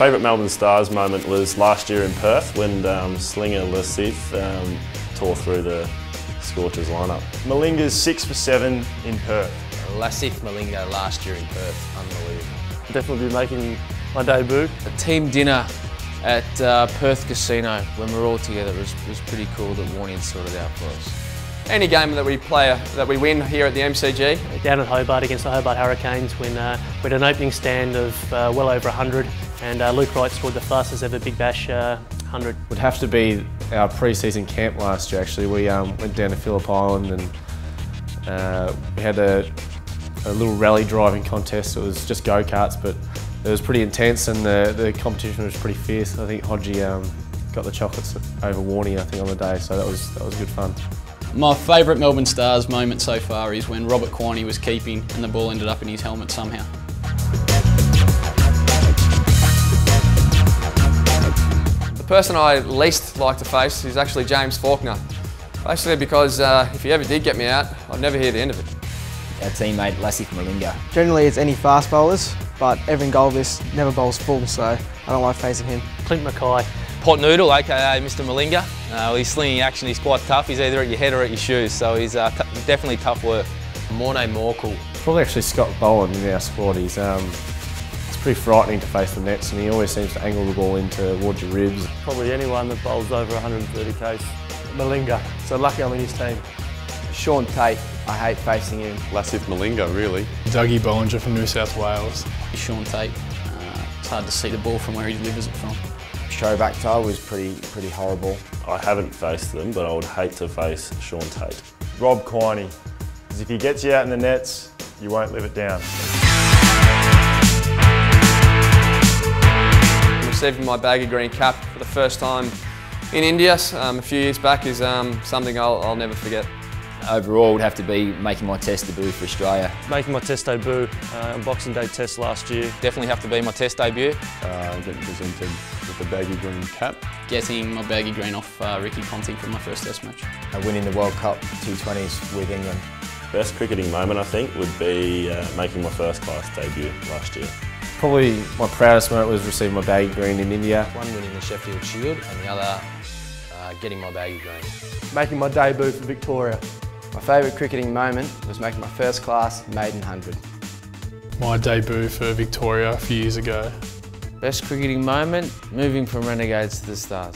favourite Melbourne Stars moment was last year in Perth when Slinger Lassith tore through the Scorchers lineup. Malinga's 6 for 7 in Perth. Lassith Malinga last year in Perth, unbelievable. Definitely be making my debut. A team dinner at Perth Casino when we were all together was pretty cool that Warnie had sorted out for us. Any game that we play, that we win here at the MCG. Down at Hobart against the Hobart Hurricanes when we had an opening stand of well over 100 and Luke Wright scored the fastest ever Big Bash 100. Would have to be our pre-season camp last year actually. We went down to Phillip Island and we had a little rally driving contest. It was just go-karts, but it was pretty intense and the competition was pretty fierce. I think Hodgie got the chocolates over Warnie I think on the day, so that was good fun. My favourite Melbourne Stars moment so far is when Robert Quiney was keeping and the ball ended up in his helmet somehow. The person I least like to face is actually James Faulkner. Basically because if he ever did get me out, I'd never hear the end of it. Our teammate Lassith Malinga. Generally it's any fast bowlers, but Evan Goldvis never bowls full, so I don't like facing him. Clint Mackay. Pot Noodle, aka Mr Malinga. His slinging action is quite tough. He's either at your head or at your shoes, so he's definitely tough work. Morne Morkel. Probably actually Scott Boland in our squad. It's pretty frightening to face the nets and he always seems to angle the ball in towards your ribs. Probably anyone that bowls over 130 k's. Malinga, so lucky I'm in his team. Sean Tate, I hate facing him. Lassith Malinga, really. Dougie Bollinger from New South Wales. Sean Tate, it's hard to see the ball from where he delivers it from. Showback was pretty horrible. I haven't faced them, but I would hate to face Sean Tate. Rob Quiney, because if he gets you out in the nets, you won't live it down. Receiving my baggy green cap for the first time in India a few years back is something I'll never forget. Overall, it would have to be making my test debut for Australia. Making my test debut on Boxing Day test last year. Definitely have to be my test debut. Getting presented with the baggy green cap. Getting my baggy green off Ricky Ponting for my first test match. Winning the World Cup T20s with England. Best cricketing moment I think would be making my first class debut last year. Probably my proudest moment was receiving my baggy green in India. One winning the Sheffield Shield and the other getting my baggy green. Making my debut for Victoria. My favourite cricketing moment was making my first class maiden 100. My debut for Victoria a few years ago. Best cricketing moment, moving from Renegades to the Stars.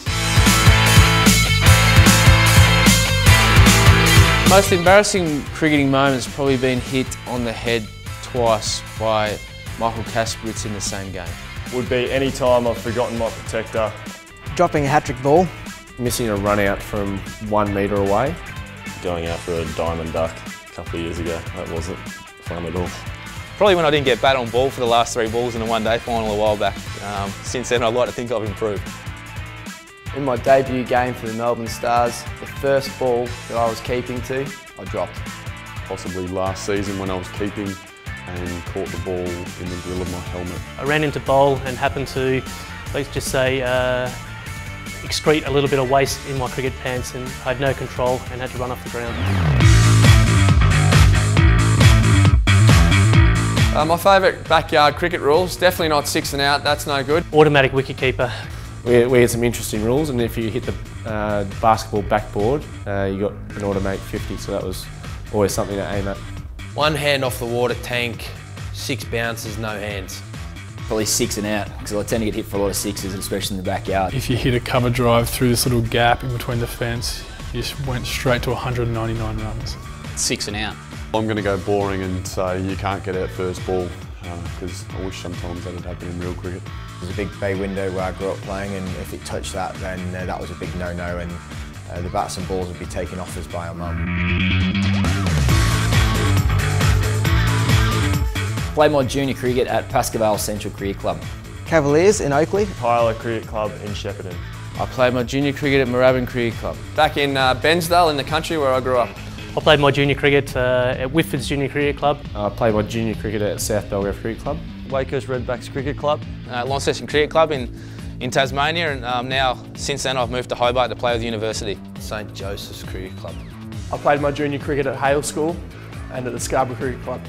Most embarrassing cricketing moment's probably been hit on the head twice by Michael Kasprowicz in the same game. Would be any time I've forgotten my protector. Dropping a hat-trick ball. Missing a run out from 1 metre away. Going out for a diamond duck a couple of years ago, that wasn't fun at all. Probably when I didn't get bat on ball for the last 3 balls in a one-day final a while back. Since then I'd like to think I've improved. In my debut game for the Melbourne Stars, the first ball that I was keeping to, I dropped. Possibly last season when I was keeping and caught the ball in the grill of my helmet. I ran into bowl and happened to, let's just say, excrete a little bit of waste in my cricket pants and I had no control and had to run off the ground. My favourite backyard cricket rules, definitely not 6 and out, that's no good. Automatic wicketkeeper. We had some interesting rules and if you hit the basketball backboard, you got an automatic 50, so that was always something to aim at. One hand off the water tank, 6 bounces, no hands. Probably 6 and out, because I tend to get hit for a lot of sixes, especially in the backyard. If you hit a cover drive through this little gap in between the fence, you just went straight to 199 runs. 6 and out. I'm going to go boring and say you can't get out first ball, because I wish sometimes that would happen in real cricket. There's a big bay window where I grew up playing, and if it touched that, then that was a big no-no, and the bats and balls would be taken off us by our mum. Played my junior cricket at Pascoe Central Cricket Club. Cavaliers in Oakley. Tyler Cricket Club in Shepparton. I played my junior cricket at Moorabbin Cricket Club. Back in Bensdale in the country where I grew up. I played my junior cricket at Whitford's Junior Cricket Club. I played my junior cricket at South Belgrave Cricket Club. Waco's Redbacks Cricket Club. Launceston Cricket Club in Tasmania, and now, since then, I've moved to Hobart to play with the university. St Joseph's Cricket Club. I played my junior cricket at Hale School and at the Scarborough Cricket Club.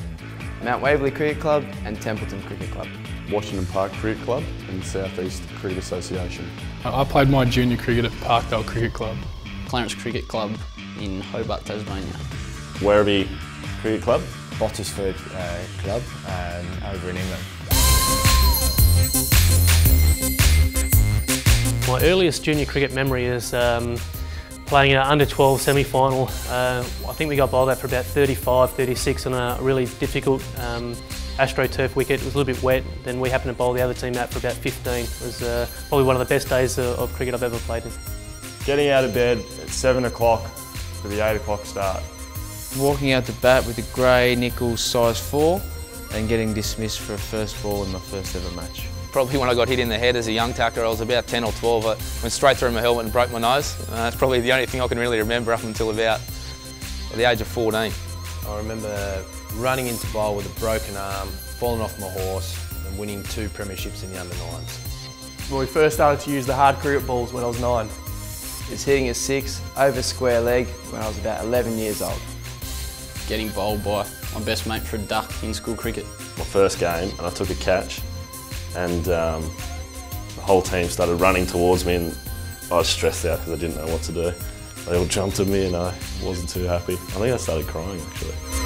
Mount Waverley Cricket Club and Templeton Cricket Club. Washington Park Cricket Club and South East Cricket Association. I played my junior cricket at Parkdale Cricket Club. Clarence Cricket Club in Hobart, Tasmania. Werribee Cricket Club. Bottisford Club over in England. My earliest junior cricket memory is playing in an under-12 semi-final. I think we got bowled out for about 35, 36 on a really difficult AstroTurf wicket. It was a little bit wet, then we happened to bowl the other team out for about 15. It was probably one of the best days of cricket I've ever played in. Getting out of bed at 7 o'clock for the 8 o'clock start. Walking out to bat with a grey Nichols size 4 and getting dismissed for a first ball in my first ever match. Probably when I got hit in the head as a young tacker, I was about 10 or 12. I went straight through my helmet and broke my nose. That's probably the only thing I can really remember up until about the age of 14. I remember running into bowl with a broken arm, falling off my horse and winning 2 premierships in the under-9s. When we first started to use the hard cricket balls when I was 9. It's hitting a 6 over square leg when I was about 11 years old. Getting bowled by my best mate for a duck in school cricket. My first game, and I took a catch, and the whole team started running towards me, and I was stressed out because I didn't know what to do. They all jumped at me and I wasn't too happy. I think I started crying actually.